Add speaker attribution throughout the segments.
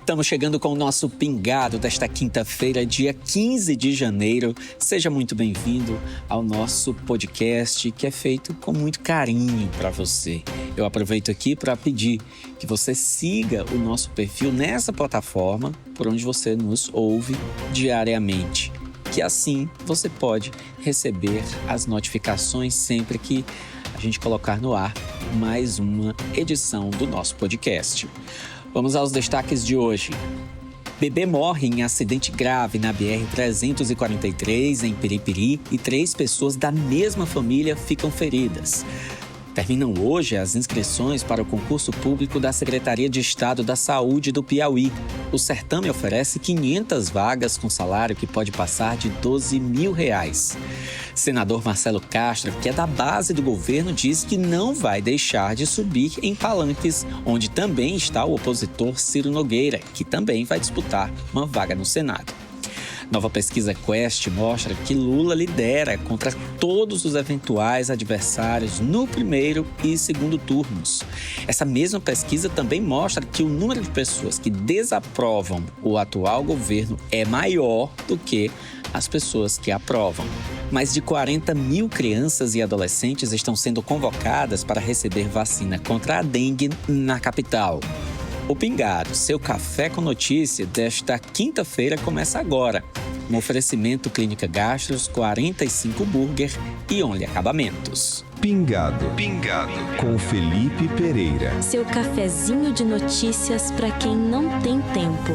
Speaker 1: Estamos chegando com o nosso Pingado desta quinta-feira, dia 15 de janeiro. Seja muito bem-vindo ao nosso podcast, que é feito com muito carinho para você. Eu aproveito aqui para pedir que você siga o nosso perfil nessa plataforma por onde você nos ouve diariamente, que assim você pode receber as notificações sempre que a gente colocar no ar mais uma edição do nosso podcast. Vamos aos destaques de hoje. Bebê morre em acidente grave na BR-343, em Piripiri, e 3 pessoas da mesma família ficam feridas. Terminam hoje as inscrições para o concurso público da Secretaria de Estado da Saúde do Piauí. O certame oferece 500 vagas com salário que pode passar de R$12 mil. Senador Marcelo Castro, que é da base do governo, diz que não vai deixar de subir em palanques, onde também está o opositor Ciro Nogueira, que também vai disputar uma vaga no Senado. Nova pesquisa Quest mostra que Lula lidera contra todos os eventuais adversários no primeiro e segundo turnos. Essa mesma pesquisa também mostra que o número de pessoas que desaprovam o atual governo é maior do que as pessoas que aprovam. Mais de 40 mil crianças e adolescentes estão sendo convocadas para receber vacina contra a dengue na capital. O Pingado, seu café com notícia desta quinta-feira, começa agora. Um oferecimento Clínica Gastros, 45 Burger e Only Acabamentos.
Speaker 2: Pingado com Felipe Pereira.
Speaker 3: Seu cafezinho de notícias para quem não tem tempo.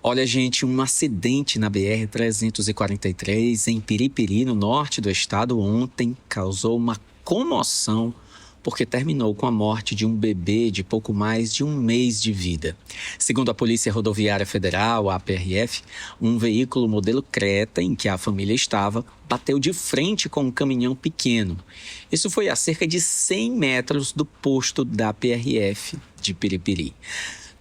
Speaker 1: Olha, gente, um acidente na BR-343 em Piripiri, no norte do estado, ontem causou uma comoção porque terminou com a morte de um bebê de pouco mais de um mês de vida. Segundo a Polícia Rodoviária Federal, a PRF, um veículo modelo Creta em que a família estava bateu de frente com um caminhão pequeno. Isso foi a cerca de 100 metros do posto da PRF de Piripiri.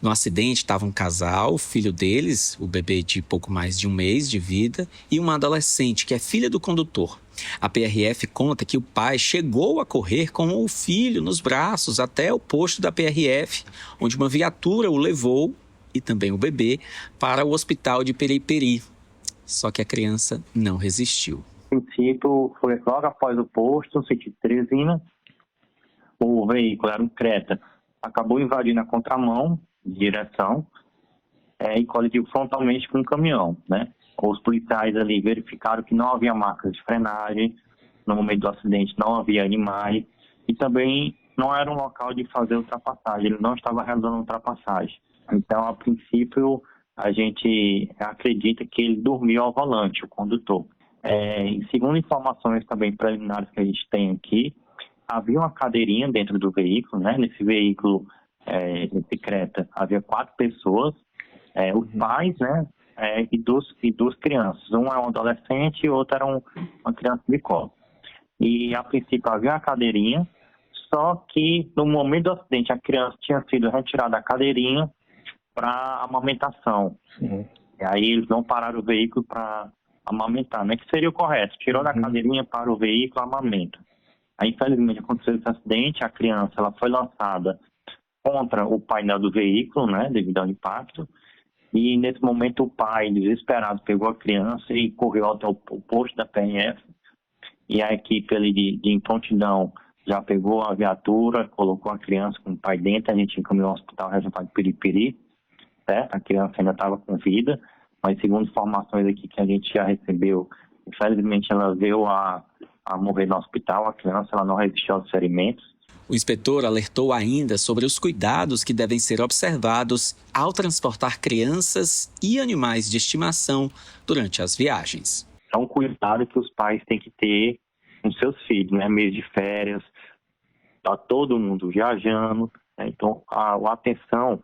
Speaker 1: No acidente estava um casal, o filho deles, o bebê de pouco mais de um mês de vida, e uma adolescente, que é filha do condutor. A PRF conta que o pai chegou a correr com o filho nos braços até o posto da PRF, onde uma viatura o levou, e também o bebê, para o hospital de Piripiri. Só que a criança não resistiu.
Speaker 4: No princípio, foi logo após o posto, no sentido de Teresina, o veículo era um Creta, acabou invadindo a contramão, direção, e colidiu frontalmente com um caminhão, né? Os policiais ali verificaram que não havia marcas de frenagem, no momento do acidente não havia animais, e também não era um local de fazer ultrapassagem, ele não estava realizando ultrapassagem. Então, a princípio, a gente acredita que ele dormiu ao volante, o condutor. Segundo informações também preliminares que a gente tem aqui, havia uma cadeirinha dentro do veículo, né? Nesse veículo, esse Creta, havia 4 pessoas, os pais, né, e duas crianças. Um é um adolescente e o outro era uma criança de colo. E a princípio havia uma cadeirinha, só que no momento do acidente a criança tinha sido retirada da cadeirinha para amamentação. E aí eles não pararam o veículo para amamentar, né, que seria o correto, tirou da cadeirinha para o veículo, amamenta. Aí infelizmente aconteceu esse acidente, a criança ela foi lançada contra o painel do veículo, né, devido ao impacto, e nesse momento o pai, desesperado, pegou a criança e correu até o posto da PRF, e a equipe ali de prontidão já pegou a viatura, colocou a criança com o pai dentro, a gente encaminhou ao Hospital Regional de Piripiri, certo? A criança ainda estava com vida, mas segundo informações aqui que a gente já recebeu, infelizmente ela veio a morrer no hospital, a criança ela não resistiu aos ferimentos.
Speaker 1: O inspetor alertou ainda sobre os cuidados que devem ser observados ao transportar crianças e animais de estimação durante as viagens.
Speaker 4: É um cuidado que os pais têm que ter com seus filhos, né? Mês de férias, está todo mundo viajando, né? Então a atenção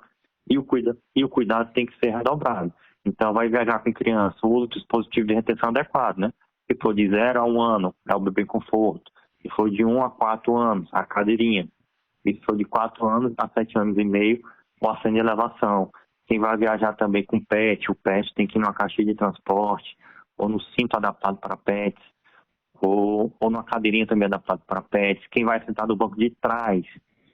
Speaker 4: e o cuidado tem que ser redobrado. Então vai viajar com criança, o uso do dispositivo de retenção adequado, né? Se for de 0 a 1 ano, é o bebê conforto. Se for de 1 a 4 anos, a cadeirinha. E se for de 4 anos a 7 anos e meio, o assento de elevação. Quem vai viajar também com pet, o pet tem que ir numa caixinha de transporte ou no cinto adaptado para pets. ou numa cadeirinha também adaptada para pets. Quem vai sentar no banco de trás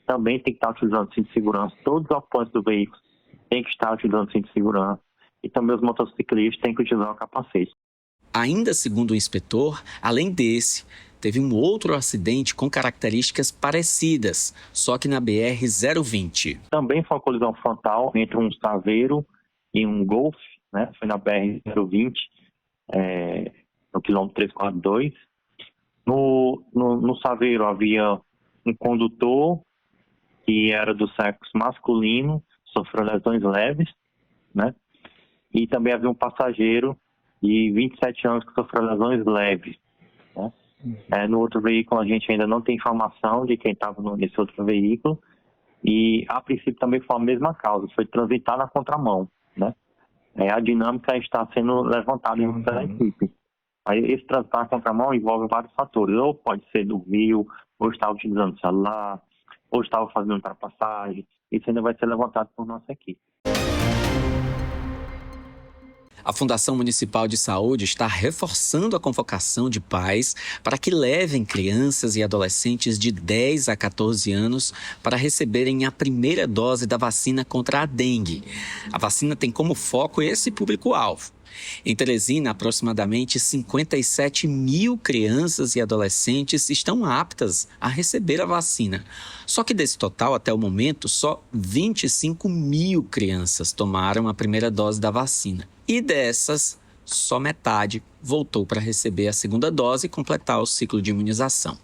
Speaker 4: também tem que estar utilizando o cinto de segurança. Todos os ocupantes do veículo têm que estar utilizando o cinto de segurança. E também os motociclistas têm que utilizar o capacete.
Speaker 1: Ainda segundo o inspetor, além desse, teve um outro acidente com características parecidas, só que na BR-020.
Speaker 4: Também foi uma colisão frontal entre um Saveiro e um Golf, né? Foi na BR-020, no quilômetro 342. No Saveiro havia um condutor que era do sexo masculino, sofreu lesões leves, né? E também havia um passageiro de 27 anos que sofreu lesões leves, né? No outro veículo a gente ainda não tem informação de quem estava nesse outro veículo e a princípio também foi a mesma causa, foi transitar na contramão, né? A dinâmica está sendo levantada pela equipe. Aí, esse transitar na contramão envolve vários fatores, ou pode ser dormiu, ou estava utilizando o celular, ou estava fazendo ultrapassagem. Isso ainda vai ser levantado por nossa equipe.
Speaker 1: A Fundação Municipal de Saúde está reforçando a convocação de pais para que levem crianças e adolescentes de 10 a 14 anos para receberem a primeira dose da vacina contra a dengue. A vacina tem como foco esse público-alvo. Em Teresina, aproximadamente 57 mil crianças e adolescentes estão aptas a receber a vacina. Só que desse total, até o momento, só 25 mil crianças tomaram a primeira dose da vacina. E dessas, só metade voltou para receber a segunda dose e completar o ciclo de imunização.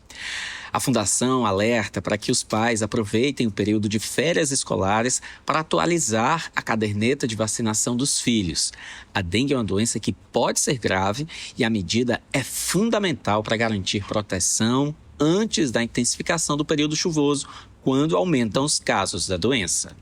Speaker 1: A Fundação alerta para que os pais aproveitem o período de férias escolares para atualizar a caderneta de vacinação dos filhos. A dengue é uma doença que pode ser grave e a medida é fundamental para garantir proteção antes da intensificação do período chuvoso, quando aumentam os casos da doença.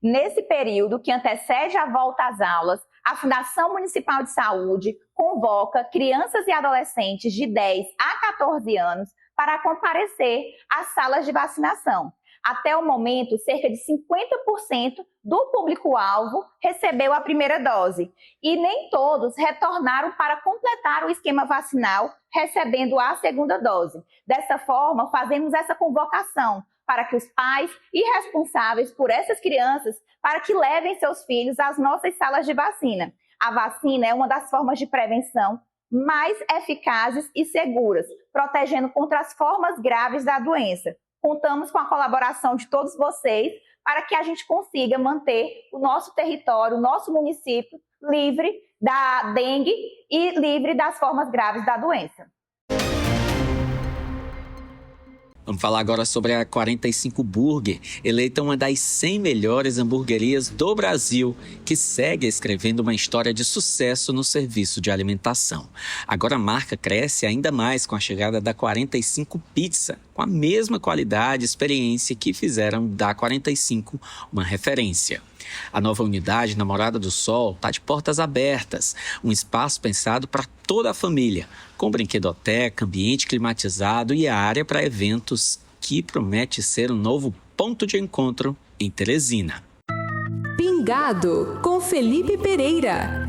Speaker 5: Nesse período que antecede a volta às aulas, a Fundação Municipal de Saúde convoca crianças e adolescentes de 10 a 14 anos para comparecer às salas de vacinação. Até o momento, cerca de 50% do público-alvo recebeu a primeira dose e nem todos retornaram para completar o esquema vacinal recebendo a segunda dose. Dessa forma, fazemos essa convocação para que os pais e responsáveis por essas crianças para que levem seus filhos às nossas salas de vacina. A vacina é uma das formas de prevenção mais eficazes e seguras, protegendo contra as formas graves da doença. Contamos com a colaboração de todos vocês para que a gente consiga manter o nosso território, o nosso município livre da dengue e livre das formas graves da doença.
Speaker 1: Vamos falar agora sobre a 45 Burger, eleita uma das 100 melhores hamburguerias do Brasil, que segue escrevendo uma história de sucesso no serviço de alimentação. Agora a marca cresce ainda mais com a chegada da 45 Pizza, com a mesma qualidade e experiência que fizeram da 45 uma referência. A nova unidade Namorada do Sol está de portas abertas, um espaço pensado para toda a família, com brinquedoteca, ambiente climatizado e área para eventos que promete ser um novo ponto de encontro em Teresina.
Speaker 6: Pingado, com Felipe Pereira.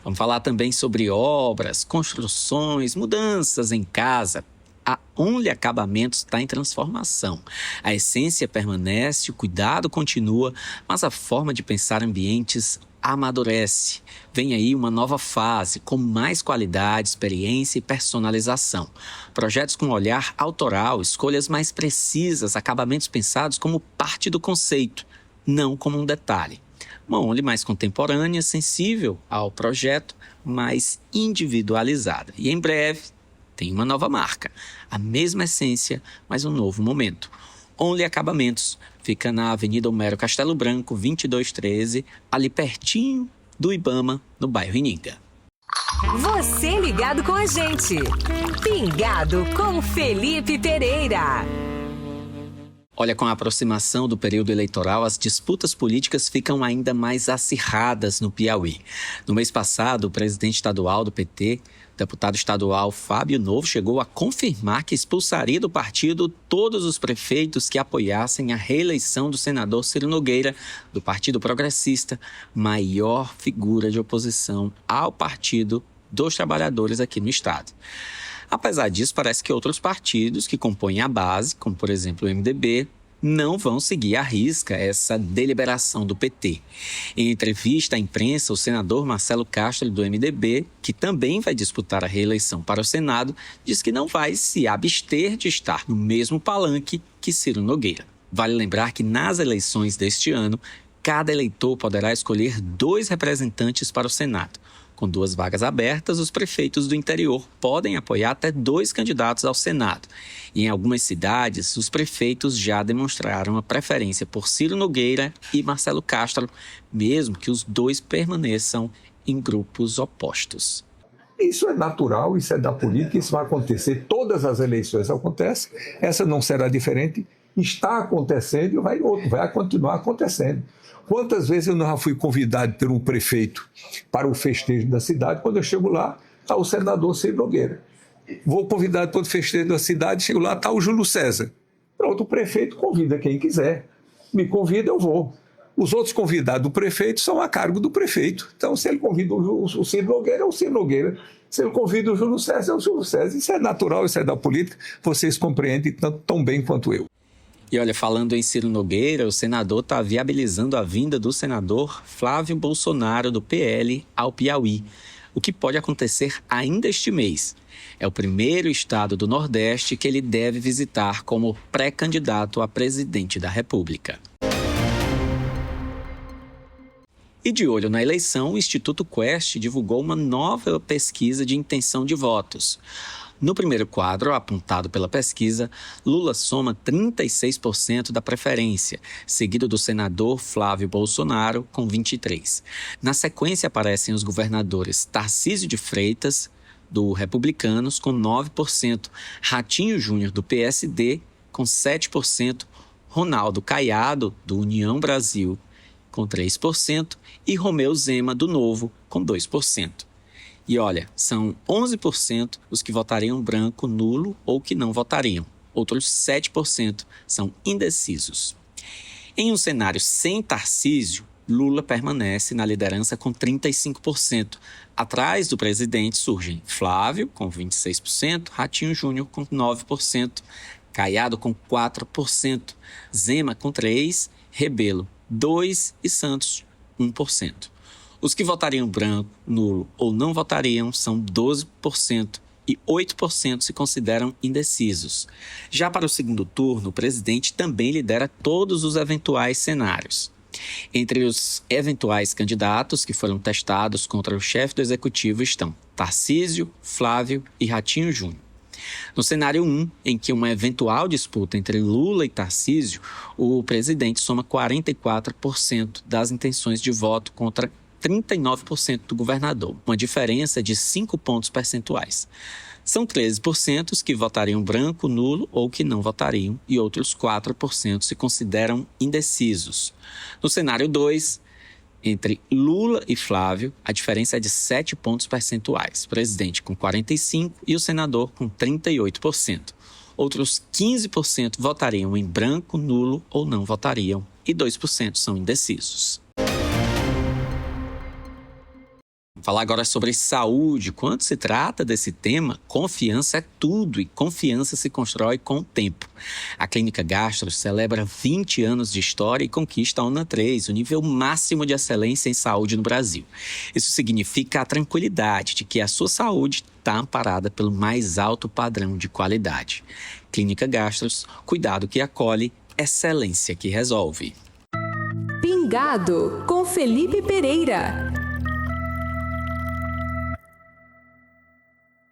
Speaker 1: Vamos falar também sobre obras, construções, mudanças em casa. A Only Acabamentos está em transformação. A essência permanece, o cuidado continua, mas a forma de pensar ambientes amadurece. Vem aí uma nova fase, com mais qualidade, experiência e personalização. Projetos com olhar autoral, escolhas mais precisas, acabamentos pensados como parte do conceito, não como um detalhe. Uma Only mais contemporânea, sensível ao projeto, mais individualizada. E em breve tem uma nova marca, a mesma essência, mas um novo momento. Only Acabamentos fica na Avenida Homero Castelo Branco, 2213, ali pertinho do Ibama, no bairro Ininga.
Speaker 6: Você ligado com a gente. Pingado com Felipe Pereira.
Speaker 1: Olha, com a aproximação do período eleitoral, as disputas políticas ficam ainda mais acirradas no Piauí. No mês passado, o presidente estadual do PT, O deputado estadual Fábio Novo chegou a confirmar que expulsaria do partido todos os prefeitos que apoiassem a reeleição do senador Ciro Nogueira, do Partido Progressista, maior figura de oposição ao Partido dos Trabalhadores aqui no estado. Apesar disso, parece que outros partidos que compõem a base, como por exemplo o MDB, não vão seguir à risca essa deliberação do PT. Em entrevista à imprensa, o senador Marcelo Castro, do MDB, que também vai disputar a reeleição para o Senado, diz que não vai se abster de estar no mesmo palanque que Ciro Nogueira. Vale lembrar que nas eleições deste ano, cada eleitor poderá escolher 2 representantes para o Senado. Com 2 vagas abertas, os prefeitos do interior podem apoiar até 2 candidatos ao Senado. E em algumas cidades, os prefeitos já demonstraram a preferência por Ciro Nogueira e Marcelo Castro, mesmo que os 2 permaneçam em grupos opostos.
Speaker 7: Isso é natural, isso é da política, isso vai acontecer, todas as eleições acontecem, essa não será diferente, está acontecendo e vai continuar acontecendo. Quantas vezes eu não fui convidado por um prefeito para o festejo da cidade, quando eu chego lá, está o senador Ciro Nogueira. Vou convidado para o festejo da cidade, chego lá, está o Júlio César. Pronto, o prefeito convida quem quiser. Me convida, eu vou. Os outros convidados do prefeito são a cargo do prefeito. Então, se ele convida o Ciro Nogueira, é o Ciro Nogueira. Se ele convida o Júlio César, é o Júlio César. Isso é natural, isso é da política. Vocês compreendem tão bem quanto eu.
Speaker 1: E olha, falando em Ciro Nogueira, o senador está viabilizando a vinda do senador Flávio Bolsonaro, do PL, ao Piauí, o que pode acontecer ainda este mês. É o primeiro estado do Nordeste que ele deve visitar como pré-candidato a presidente da República. E de olho na eleição, o Instituto Quest divulgou uma nova pesquisa de intenção de votos. No primeiro quadro, apontado pela pesquisa, Lula soma 36% da preferência, seguido do senador Flávio Bolsonaro, com 23%. Na sequência, aparecem os governadores Tarcísio de Freitas, do Republicanos, com 9%, Ratinho Júnior, do PSD, com 7%, Ronaldo Caiado, do União Brasil, com 3%, e Romeu Zema, do Novo, com 2%. E olha, são 11% os que votariam branco, nulo ou que não votariam. Outros 7% são indecisos. Em um cenário sem Tarcísio, Lula permanece na liderança com 35%. Atrás do presidente surgem Flávio, com 26%, Ratinho Júnior, com 9%, Caiado, com 4%, Zema, com 3%, Rebelo, 2% e Santos, 1%. Os que votariam branco, nulo ou não votariam são 12% e 8% se consideram indecisos. Já para o segundo turno, o presidente também lidera todos os eventuais cenários. Entre os eventuais candidatos que foram testados contra o chefe do executivo estão Tarcísio, Flávio e Ratinho Júnior. No cenário 1, em que uma eventual disputa entre Lula e Tarcísio, o presidente soma 44% das intenções de voto contra 39% do governador, uma diferença de 5 pontos percentuais. São 13% os que votariam branco, nulo ou que não votariam, e outros 4% se consideram indecisos. No cenário 2, entre Lula e Flávio, a diferença é de 7 pontos percentuais, o presidente com 45% e o senador com 38%. Outros 15% votariam em branco, nulo ou não votariam, e 2% são indecisos. Vamos falar agora sobre saúde. Quando se trata desse tema, confiança é tudo e confiança se constrói com o tempo. A Clínica Gastro celebra 20 anos de história e conquista a ONA3, o nível máximo de excelência em saúde no Brasil. Isso significa a tranquilidade de que a sua saúde está amparada pelo mais alto padrão de qualidade. Clínica Gastros, cuidado que acolhe, excelência que resolve.
Speaker 6: Pingado com Felipe Pereira.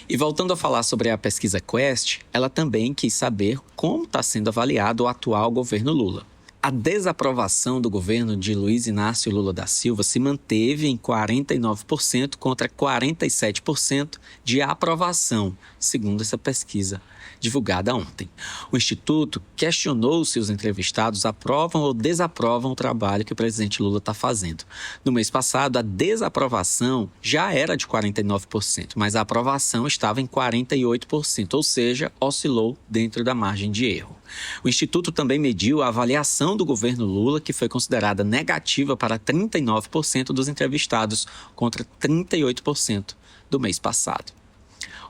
Speaker 1: E voltando a falar sobre a pesquisa Quest, ela também quis saber como está sendo avaliado o atual governo Lula. A desaprovação do governo de Luiz Inácio Lula da Silva se manteve em 49% contra 47% de aprovação, segundo essa pesquisa divulgada ontem. O Instituto questionou se os entrevistados aprovam ou desaprovam o trabalho que o presidente Lula está fazendo. No mês passado, a desaprovação já era de 49%, mas a aprovação estava em 48%, ou seja, oscilou dentro da margem de erro. O Instituto também mediu a avaliação do governo Lula, que foi considerada negativa para 39% dos entrevistados, contra 38% do mês passado.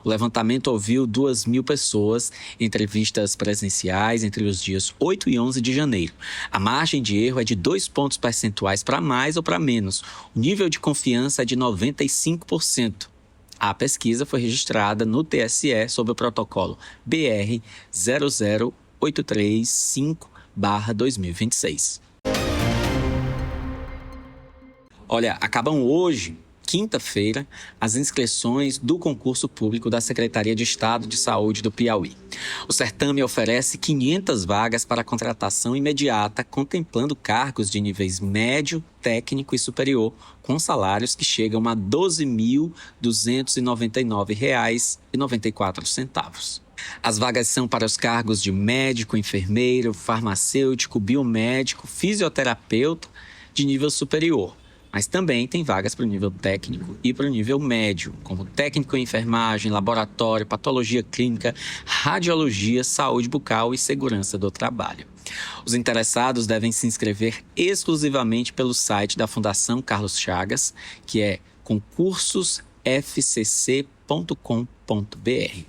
Speaker 1: O levantamento ouviu 2.000 pessoas em entrevistas presenciais entre os dias 8 e 11 de janeiro. A margem de erro é de 2 pontos percentuais para mais ou para menos. O nível de confiança é de 95%. A pesquisa foi registrada no TSE sob o protocolo BR 00835/2026. Olha, acabam hoje, quinta-feira, as inscrições do concurso público da Secretaria de Estado de Saúde do Piauí. O certame oferece 500 vagas para contratação imediata, contemplando cargos de níveis médio, técnico e superior, com salários que chegam a R$ 12.299,94. As vagas são para os cargos de médico, enfermeiro, farmacêutico, biomédico, fisioterapeuta de nível superior. Mas também tem vagas para o nível técnico e para o nível médio, como técnico em enfermagem, laboratório, patologia clínica, radiologia, saúde bucal e segurança do trabalho. Os interessados devem se inscrever exclusivamente pelo site da Fundação Carlos Chagas, que é concursosfcc.com.br.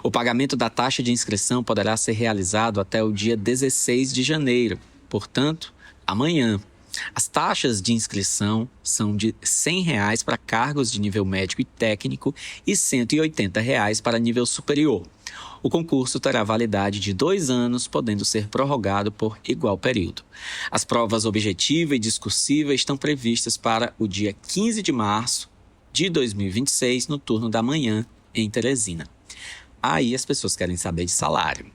Speaker 1: O pagamento da taxa de inscrição poderá ser realizado até o dia 16 de janeiro, portanto, amanhã. As taxas de inscrição são de R$ 100 para cargos de nível médico e técnico e R$ 180 para nível superior. O concurso terá validade de 2 anos, podendo ser prorrogado por igual período. As provas objetiva e discursiva estão previstas para o dia 15 de março de 2026, no turno da manhã, em Teresina. Aí as pessoas querem saber de salário.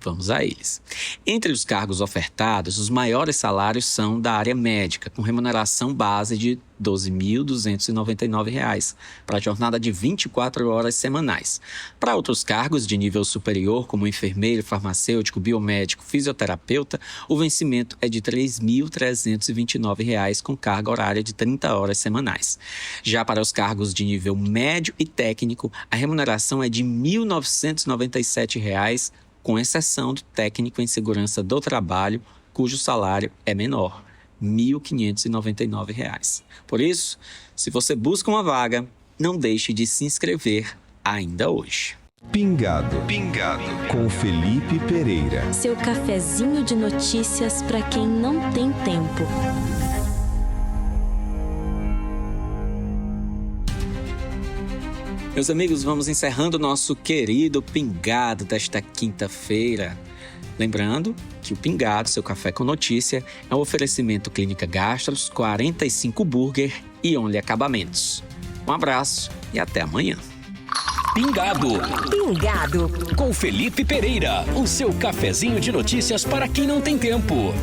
Speaker 1: Vamos a eles. Entre os cargos ofertados, os maiores salários são da área médica, com remuneração base de R$ 12.299, para a jornada de 24 horas semanais. Para outros cargos de nível superior, como enfermeiro, farmacêutico, biomédico, fisioterapeuta, o vencimento é de R$ 3.329, com carga horária de 30 horas semanais. Já para os cargos de nível médio e técnico, a remuneração é de R$ 1.997, com exceção do técnico em segurança do trabalho, cujo salário é menor, R$ 1.599. Por isso, se você busca uma vaga, não deixe de se inscrever ainda hoje.
Speaker 2: Pingado com Felipe Pereira.
Speaker 3: Seu cafezinho de notícias para quem não tem tempo.
Speaker 1: Meus amigos, vamos encerrando o nosso querido Pingado desta quinta-feira. Lembrando que o Pingado, seu café com notícia, é um oferecimento Clínica Gastros, 45 Burger e Only Acabamentos. Um abraço e até amanhã.
Speaker 8: Pingado com Felipe Pereira, o seu cafezinho de notícias para quem não tem tempo.